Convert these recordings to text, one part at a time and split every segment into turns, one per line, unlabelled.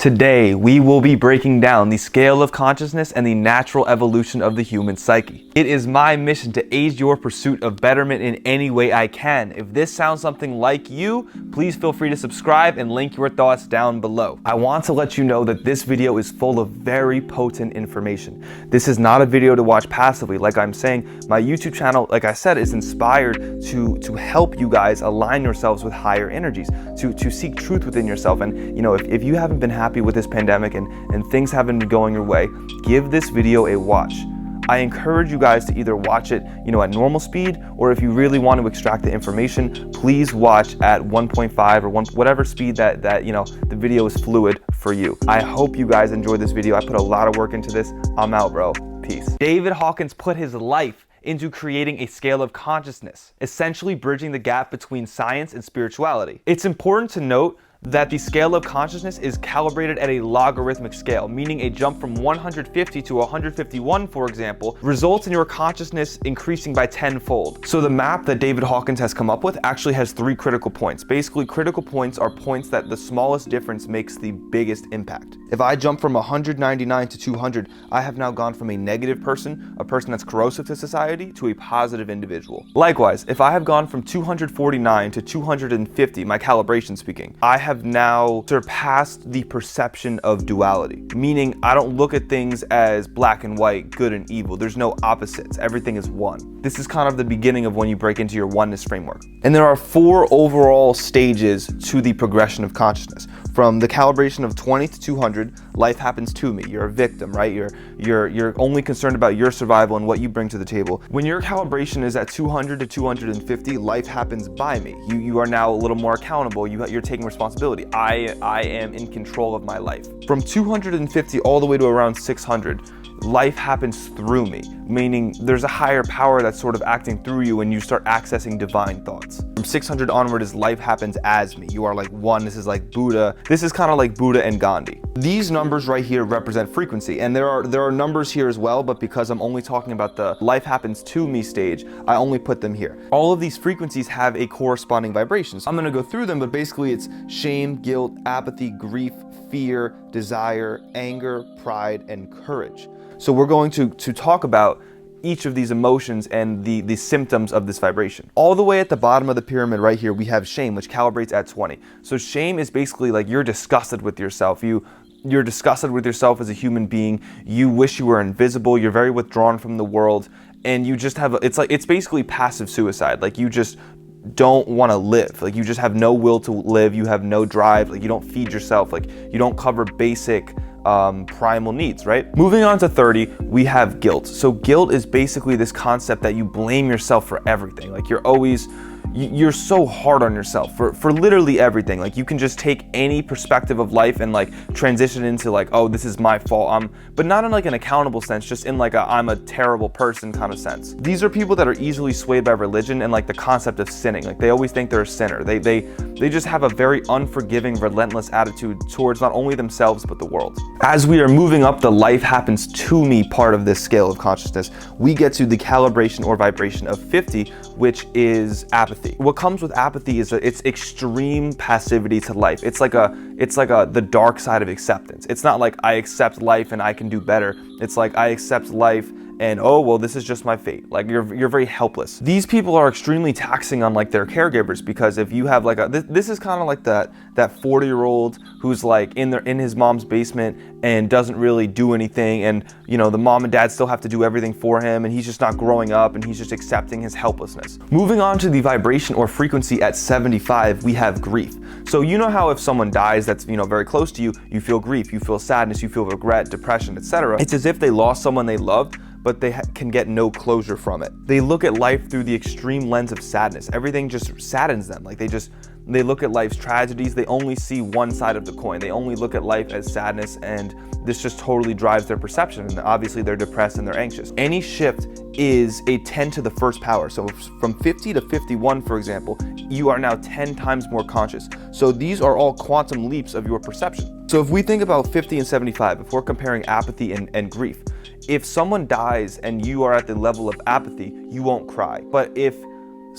Today, we will be breaking down the scale of consciousness and the natural evolution of the human psyche. It is my mission to aid your pursuit of betterment in any way I can. If this sounds something like you, please feel free to subscribe and link your thoughts down below. I want to let you know that this video is full of very potent information. This is not a video to watch passively. Like I'm saying, my YouTube channel, like I said, is inspired to help you guys align yourselves with higher energies, to seek truth within yourself. And if you haven't been happy with this pandemic and things haven't been going your way, give this video a watch. I encourage you guys to either watch it at normal speed, or if you really want to extract the information, please watch at 1.5 or whatever speed that the video is fluid for you. I hope you guys enjoyed this video. I put a lot of work into this. I'm out, bro. Peace. David Hawkins put his life into creating a scale of consciousness, essentially bridging the gap between science and spirituality. It's important to note that the scale of consciousness is calibrated at a logarithmic scale, meaning a jump from 150 to 151, for example, results in your consciousness increasing by 10-fold. So the map that David Hawkins has come up with actually has 3 critical points. Basically, critical points are points that the smallest difference makes the biggest impact. If I jump from 199 to 200, I have now gone from a negative person, a person that's corrosive to society, to a positive individual. Likewise, if I have gone from 249 to 250, my calibration speaking, I have now surpassed the perception of duality, meaning I don't look at things as black and white, good and evil. There's no opposites. Everything is one. This is kind of the beginning of when you break into your oneness framework. And there are 4 overall stages to the progression of consciousness. From the calibration of 20 to 200, life happens to me. You're a victim, right? You're only concerned about your survival and what you bring to the table. When your calibration is at 200 to 250, life happens by me. You are now a little more accountable. You're taking responsibility. I am in control of my life. From 250 all the way to around 600, life happens through me, meaning there's a higher power that's sort of acting through you and you start accessing divine thoughts. From 600 onward is life happens as me. You are like one. This is like Buddha. This is kind of like Buddha and Gandhi. These numbers right here represent frequency, and there are numbers here as well, but because I'm only talking about the life happens to me stage, I only put them here. All of these frequencies have a corresponding vibration. So I'm gonna go through them, but basically it's shame, guilt, apathy, grief, fear, desire, anger, pride, and courage. So we're going to talk about each of these emotions and the symptoms of this vibration. All the way at the bottom of the pyramid right here, we have shame, which calibrates at 20. So shame is basically like you're disgusted with yourself. You're disgusted with yourself as a human being. You wish you were invisible. You're very withdrawn from the world. And you just have, it's basically passive suicide. Like you just don't want to live. Like you just have no will to live. You have no drive. Like you don't feed yourself. Like you don't cover basic primal needs, right? Moving on to 30, we have guilt. So guilt is basically this concept that you blame yourself for everything. Like you're so hard on yourself for literally everything. Like you can just take any perspective of life and like transition into like, oh, this is my fault. But not in like an accountable sense, just in like I'm a terrible person kind of sense. These are people that are easily swayed by religion and like the concept of sinning. Like they always think they're a sinner. They just have a very unforgiving, relentless attitude towards not only themselves, but the world. As we are moving up the life happens to me part of this scale of consciousness, we get to the calibration or vibration of 50, which is apathy. What comes with apathy is it's extreme passivity to life. It's like the dark side of acceptance. It's not like I accept life and I can do better. It's like I accept life and oh, well, this is just my fate. Like you're very helpless. These people are extremely taxing on like their caregivers, because if you have like this is kind of like that 40-year-old who's like in his mom's basement and doesn't really do anything, and the mom and dad still have to do everything for him, and he's just not growing up and he's just accepting his helplessness. Moving on to the vibration or frequency at 75, we have grief. So you know how if someone dies that's very close to you, you feel grief, you feel sadness, you feel regret, depression, etc. It's as if they lost someone they loved, but they can get no closure from it. They look at life through the extreme lens of sadness. Everything just saddens them. Like they look at life's tragedies. They only see one side of the coin. They only look at life as sadness, and this just totally drives their perception. And obviously they're depressed and they're anxious. Any shift is a 10 to the first power. So from 50 to 51, for example, you are now 10 times more conscious. So these are all quantum leaps of your perception. So if we think about 50 and 75, if we're comparing apathy and grief, if someone dies and you are at the level of apathy, you won't cry. But if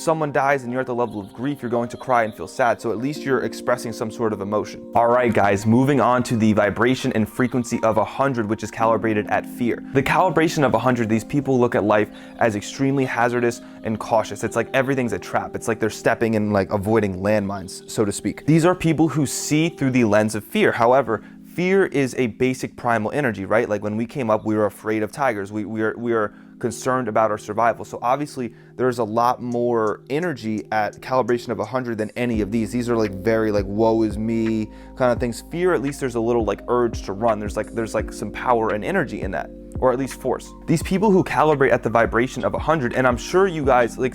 someone dies and you're at the level of grief, you're going to cry and feel sad. So at least you're expressing some sort of emotion. All right, guys, moving on to the vibration and frequency of 100, which is calibrated at fear. The calibration of 100, these people look at life as extremely hazardous and cautious. It's like everything's a trap. It's like they're stepping and like avoiding landmines, so to speak. These are people who see through the lens of fear. However, fear is a basic primal energy, right? Like when we came up, we were afraid of tigers. We are concerned about our survival. So obviously there's a lot more energy at calibration of 100 than any of these. These are like very like woe is me kind of things. Fear, at least there's a little like urge to run. There's like some power and energy in that, or at least force. These people who calibrate at the vibration of 100, and I'm sure you guys like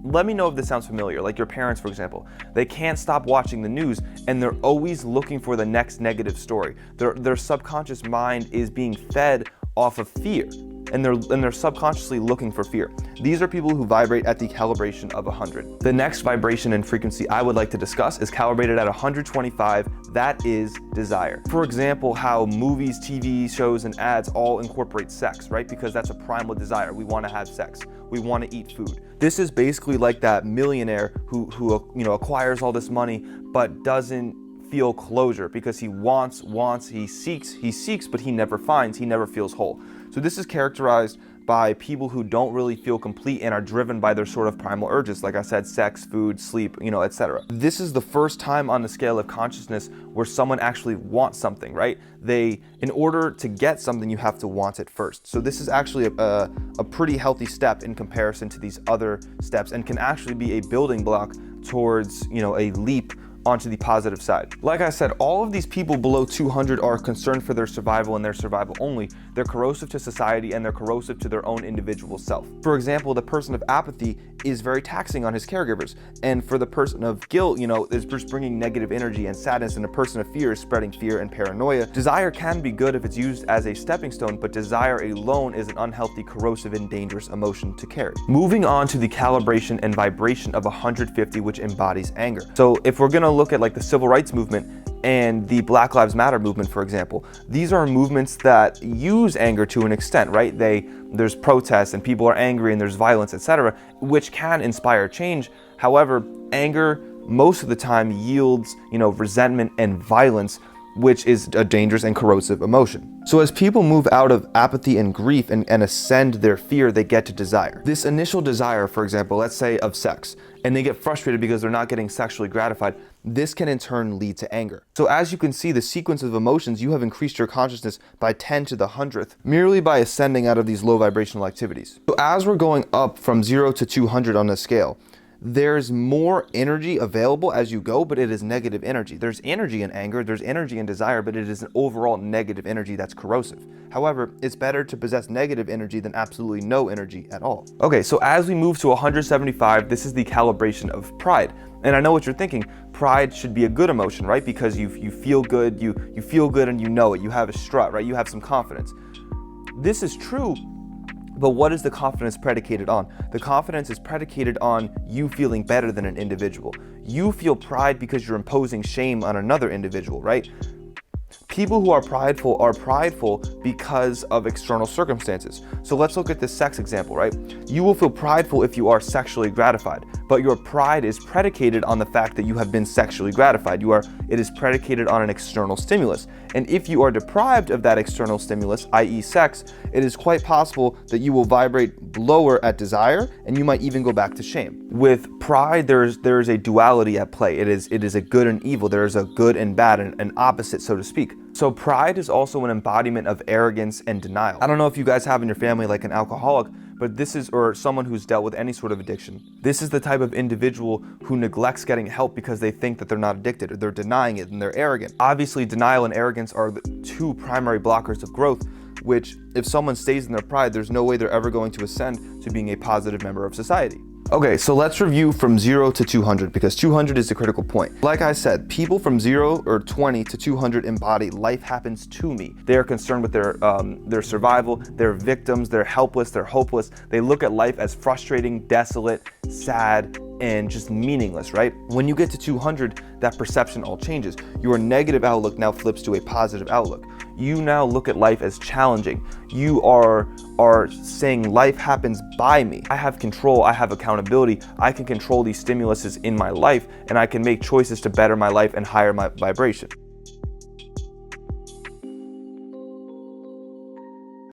let me know if this sounds familiar. Like your parents, for example, they can't stop watching the news and they're always looking for the next negative story. Their subconscious mind is being fed off of fear, and they're subconsciously looking for fear. These are people who vibrate at the calibration of 100. The next vibration and frequency I would like to discuss is calibrated at 125. That is desire. For example, how movies, TV shows, and ads all incorporate sex, right? Because that's a primal desire. We want to have sex. We want to eat food. This is basically like that millionaire who acquires all this money but doesn't feel closure because he he seeks, but he never finds, he never feels whole. So this is characterized by people who don't really feel complete and are driven by their sort of primal urges, like I said, sex, food, sleep, etc. This is the first time on the scale of consciousness where someone actually wants something, right? In order to get something, you have to want it first. So this is actually a pretty healthy step in comparison to these other steps, and can actually be a building block towards, a leap onto the positive side. Like I said, all of these people below 200 are concerned for their survival and their survival only. They're corrosive to society and they're corrosive to their own individual self. For example, the person of apathy is very taxing on his caregivers. And for the person of guilt, is just bringing negative energy and sadness, and the person of fear is spreading fear and paranoia. Desire can be good if it's used as a stepping stone, but desire alone is an unhealthy, corrosive, and dangerous emotion to carry. Moving on to the calibration and vibration of 150, which embodies anger. So if we're gonna look at like the civil rights movement and the Black Lives Matter movement, for example, these are movements that use anger to an extent, right? There's protests and people are angry and there's violence, etc., which can inspire change. However, anger most of the time yields, resentment and violence, which is a dangerous and corrosive emotion. So as people move out of apathy and grief and ascend their fear, they get to desire. This initial desire, for example, let's say of sex, and they get frustrated because they're not getting sexually gratified, this can in turn lead to anger. So as you can see, the sequence of emotions, you have increased your consciousness by 10 to the 100th merely by ascending out of these low vibrational activities. So as we're going up from 0 to 200 on the scale, there's more energy available as you go, but it is negative energy. There's energy in anger, there's energy in desire, but it is an overall negative energy that's corrosive. However, it's better to possess negative energy than absolutely no energy at all. Okay, so as we move to 175, this is the calibration of pride. And I know what you're thinking, pride should be a good emotion, right? Because you feel good, you feel good and you know it, you have a strut, right? You have some confidence. This is true. But what is the confidence predicated on? The confidence is predicated on you feeling better than an individual. You feel pride because you're imposing shame on another individual, right? People who are prideful because of external circumstances. So let's look at this sex example, right? You will feel prideful if you are sexually gratified, but your pride is predicated on the fact that you have been sexually gratified. It is predicated on an external stimulus. And if you are deprived of that external stimulus, i.e. sex, it is quite possible that you will vibrate lower at desire, and you might even go back to shame. With pride, there is a duality at play. It is a good and evil. There is a good and bad, an opposite, so to speak. So pride is also an embodiment of arrogance and denial. I don't know if you guys have in your family like an alcoholic, but or someone who's dealt with any sort of addiction. This is the type of individual who neglects getting help because they think that they're not addicted, or they're denying it and they're arrogant. Obviously, denial and arrogance are the two primary blockers of growth, which if someone stays in their pride, there's no way they're ever going to ascend to being a positive member of society. Okay, so let's review from 0 to 200, because 200 is the critical point. Like I said, people from 0 or 20 to 200 embody life happens to me. They are concerned with their survival, they're victims, they're helpless, they're hopeless. They look at life as frustrating, desolate, sad, and just meaningless, right? When you get to 200, that perception all changes. Your negative outlook now flips to a positive outlook. You now look at life as challenging. You are are saying life happens by me. I have control, I have accountability, I can control these stimuluses in my life, and I can make choices to better my life and higher my vibration.